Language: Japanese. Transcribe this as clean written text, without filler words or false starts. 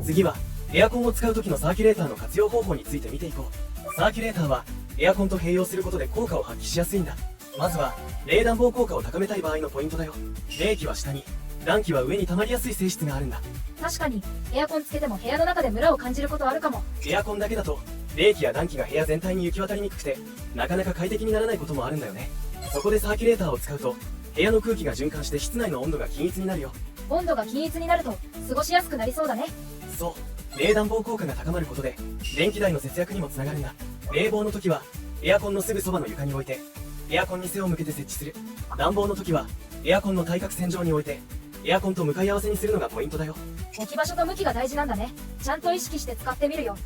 次はエアコンを使う時のサーキュレーターの活用方法について見ていこう。サーキュレーターはエアコンと併用することで効果を発揮しやすいんだ。まずは冷暖房効果を高めたい場合のポイントだよ。冷気は下に、暖気は上に溜まりやすい性質があるんだ。確かに、エアコンつけても部屋の中でムラを感じることあるかも。エアコンだけだと冷気や暖気が部屋全体に行き渡りにくくて、なかなか快適にならないこともあるんだよね。そこでサーキュレーターを使うと部屋の空気が循環して室内の温度が均一になるよ。温度が均一になると過ごしやすくなりそうだね。そう、冷暖房効果が高まることで電気代の節約にもつながるんだ。冷房の時はエアコンのすぐそばの床に置いてエアコンに背を向けて設置する。暖房の時はエアコンの対角線上に置いてエアコンと向かい合わせにするのがポイントだよ。置き場所と向きが大事なんだね。ちゃんと意識して使ってみるよ。